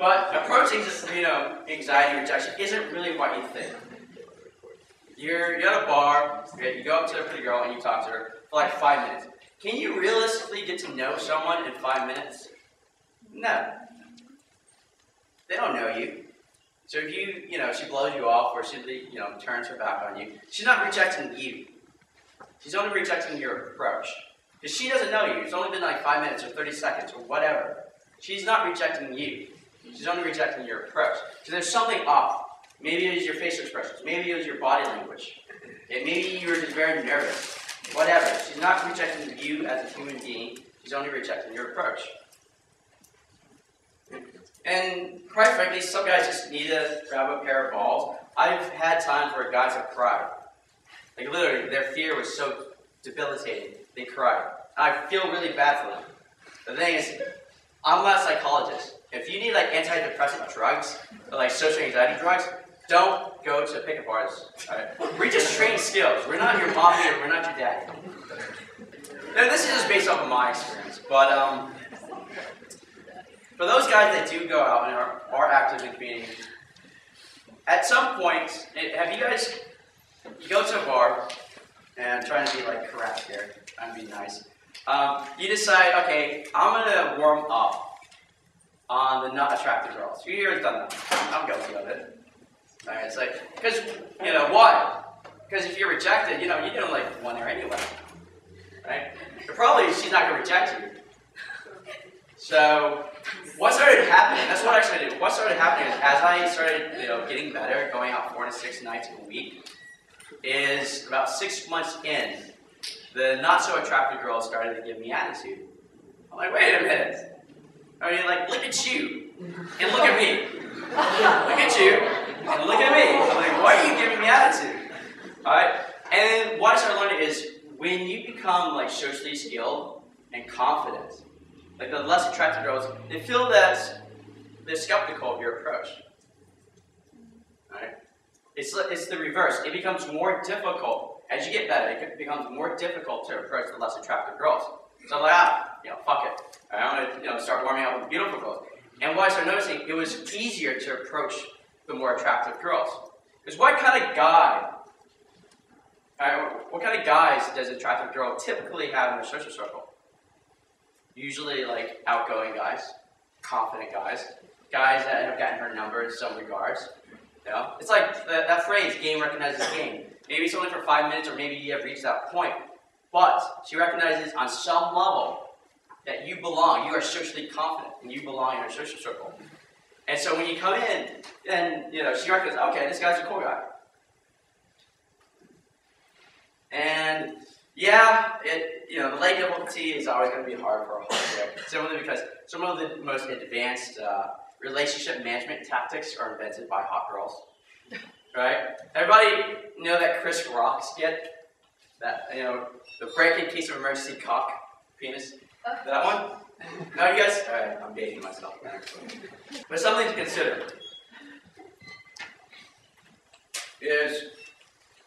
But approaching just, anxiety rejection isn't really what you think. You're at a bar, you go up to a pretty girl and you talk to her for like 5 minutes. Can you realistically get to know someone in 5 minutes? No. They don't know you. So if she blows you off or she, turns her back on you, she's not rejecting you. She's only rejecting your approach. Because she doesn't know you. It's only been like 5 minutes or 30 seconds or whatever. She's not rejecting you. She's only rejecting your approach. So there's something off. Maybe it was your facial expressions. Maybe it was your body language. Maybe you were just very nervous. Whatever. She's not rejecting you as a human being. She's only rejecting your approach. And quite frankly, some guys just need to grab a pair of balls. I've had times where guys have cried. Like literally, their fear was so debilitating, they cried. I feel really bad for them. The thing is, I'm not a psychologist. If you need like antidepressant drugs, or like social anxiety drugs, don't go to pickup artists. Right? We're just trained skills. We're not your mommy or we're not your daddy. Now, this is just based off of my experience, but for those guys that do go out and are active in community, at some point, have you guys, you go to a bar, and I'm trying to be like correct here, trying to be nice. You decide, okay, I'm going to warm up on the not attractive girls. Who here has done that? I'm guilty of it. Right, it's like, because, why? Because if you're rejected, you don't like want her anyway. Right? But probably she's not going to reject you. So, what started happening, that's what I actually did. What started happening is, as I started, getting better, going out 4 to 6 nights a week, is about 6 months in, the not so attractive girls started to give me attitude. I'm like, wait a minute. I mean, like, look at you, and look at me. Look at you, and look at me. I'm like, why are you giving me attitude? Alright? And then what I started learning is, when you become, like, socially skilled and confident, like the less attractive girls, they feel that they're skeptical of your approach. Right? It's the reverse. It becomes more difficult. As you get better, it becomes more difficult to approach the less attractive girls. So I'm like, fuck it. I'm going to start warming up with beautiful girls. And what I started noticing, it was easier to approach the more attractive girls. Because what kind of guys does an attractive girl typically have in their social circle? Usually, like, outgoing guys, confident guys that have gotten her number in some regards. It's like that phrase, game recognizes game. Maybe it's only for 5 minutes, or maybe you have reached that point. But she recognizes on some level that you belong. You are socially confident, and you belong in her social circle. And so when you come in, then she recognizes, okay, this guy's a cool guy. And yeah, the late difficulty is always going to be hard for a hot girl. Simply because some of the most advanced relationship management tactics are invented by hot girls. Right? Everybody know that Chris Rock skit? That, the break in case of emergency cock penis? That one? No, you guys? Alright, I'm dating myself. But something to consider is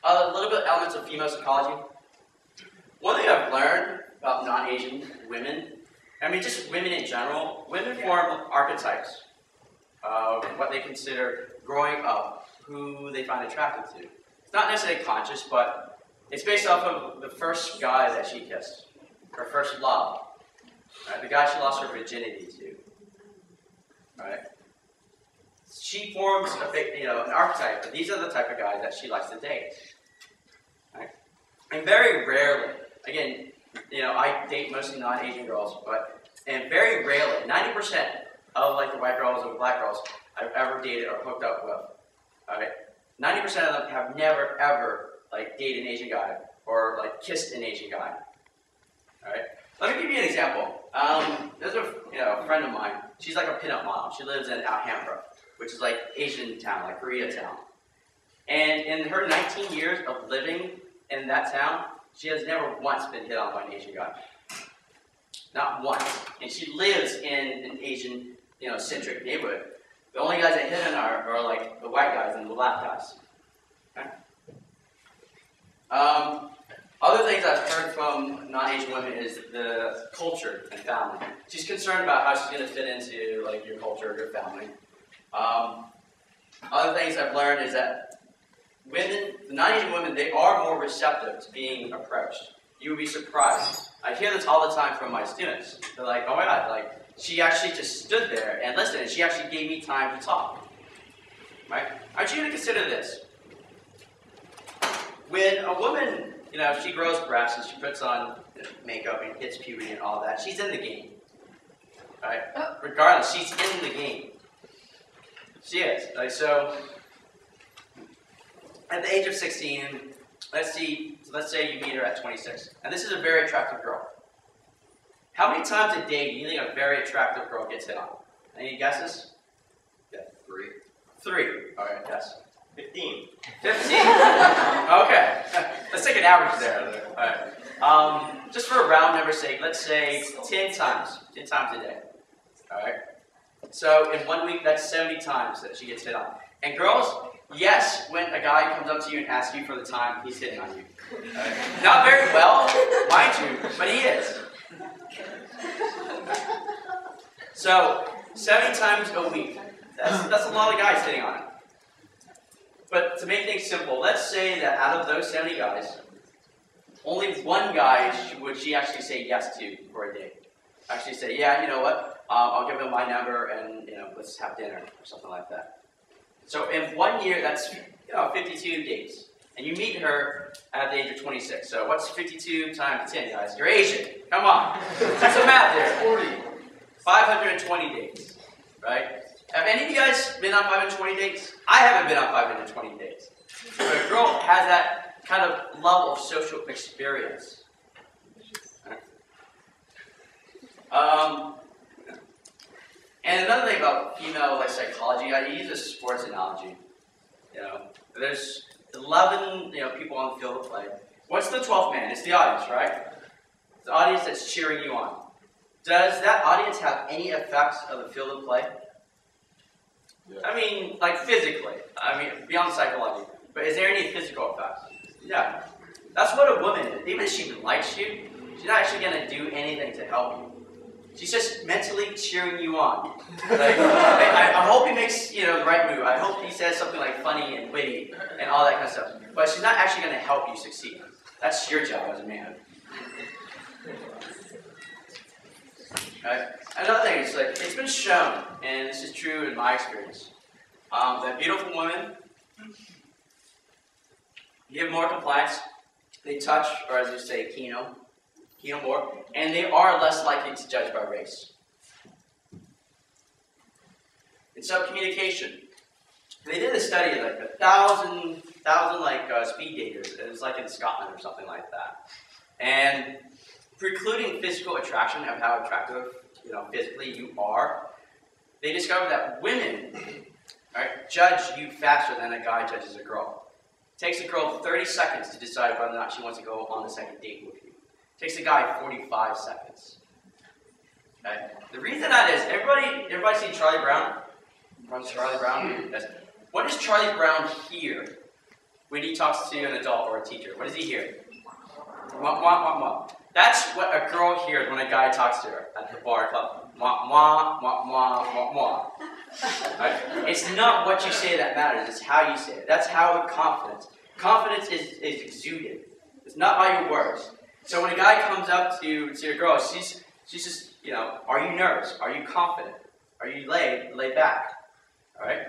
a little bit elements of female psychology. One thing I've learned about non-Asian women, just women in general, women form archetypes of what they consider growing up, who they find attracted to. It's not necessarily conscious, but it's based off of the first guy that she kissed, her first love, right? The guy she lost her virginity to. Right? She forms an archetype, but these are the type of guys that she likes to date. Right? And very rarely, again, I date mostly non-Asian girls, and very rarely, 90% of the white girls or the black girls I've ever dated or hooked up with, alright, 90% of them have never ever dated an Asian guy or kissed an Asian guy. Alright, let me give you an example. There's a friend of mine. She's like a pinup model. She lives in Alhambra, which is Asian town, Koreatown. And in her 19 years of living in that town, she has never once been hit on by an Asian guy. Not once. And she lives in an Asian, centric neighborhood. The only guys that hit on her are the white guys and the black guys. Okay? Other things I've heard from non-Asian women is the culture and family. She's concerned about how she's going to fit into your culture or your family. Other things I've learned is that women, non-Asian women, they are more receptive to being approached. You would be surprised. I hear this all the time from my students. They're like, oh my God, like, she actually just stood there and listened, and she actually gave me time to talk. Right? I want you to consider this. When a woman, she grows breasts and she puts on makeup and hits puberty and all that, she's in the game. Right? Regardless, she's in the game. She is. Like, so, at the age of 16, let's say you meet her at 26, and this is a very attractive girl. How many times a day do you think a very attractive girl gets hit on? Any guesses? Yeah, 3. 3. All right, yes. 15. 15. Okay. Let's take an average there. All right. Just for a round number's sake, let's say 10 times. 10 times a day. All right. So in 1 week, that's 70 times that she gets hit on. And girls, yes, when a guy comes up to you and asks you for the time, he's hitting on you. Right? Not very well, mind you, but he is. So 70 times a week. That's a lot of guys hitting on it. But to make things simple, let's say that out of those 70 guys, only one guy would she actually say yes to for a date. Actually say, yeah, you know what? I'll give him my number and let's have dinner or something like that. So in 1 year, that's 52 dates, and you meet her at the age of 26. So what's 52 times 10, guys? You're Asian. Come on, do some math there. 40. 520 dates, right? Have any of you guys been on 520 dates? I haven't been on 520 dates. But a girl has that kind of level of social experience. And another thing about female psychology, I use a sports analogy. There's 11 people on the field of play. What's the 12th man? It's the audience, right? The audience that's cheering you on. Does that audience have any effects of the field of play? Yeah. I mean, like physically. I mean, beyond psychology. But is there any physical effects? Yeah. That's what a woman is. Even if she likes you, she's not actually going to do anything to help you. She's just mentally cheering you on. I hope he makes the right move. I hope he says something like funny and witty and all that kind of stuff. But she's not actually going to help you succeed. That's your job as a man. Right? Another thing is it's been shown, and this is true in my experience, that beautiful women give more compliance. They touch, or as you say, kino more, and they are less likely to judge by race. In communication, they did a study of 1,000 speed daters. It was in Scotland or something like that, and precluding physical attraction of how attractive physically you are, they discovered that women judge you faster than a guy judges a girl. It takes a girl 30 seconds to decide whether or not she wants to go on a second date with you. It takes a guy 45 seconds. Okay? The reason that is, everybody see Charlie Brown? Everyone Charlie Brown? Yes. What does Charlie Brown hear when he talks to an adult or a teacher? What does he hear? Wah, wah, wah, wah. That's what a girl hears when a guy talks to her at the bar or club. Wah, wah, wah, wah, wah, wah. Right? It's not what you say that matters, it's how you say it. That's how confidence. Confidence is exuded. It's not by your words. So when a guy comes up to a girl, she's just, are you nervous? Are you confident? Are you laid back? All right?